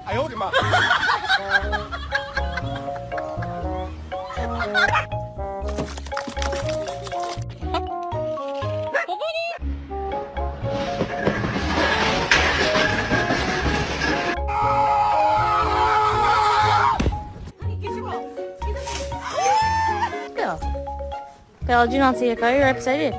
哎呦我的妈！ Kyle, do you not see a car? You're upside it.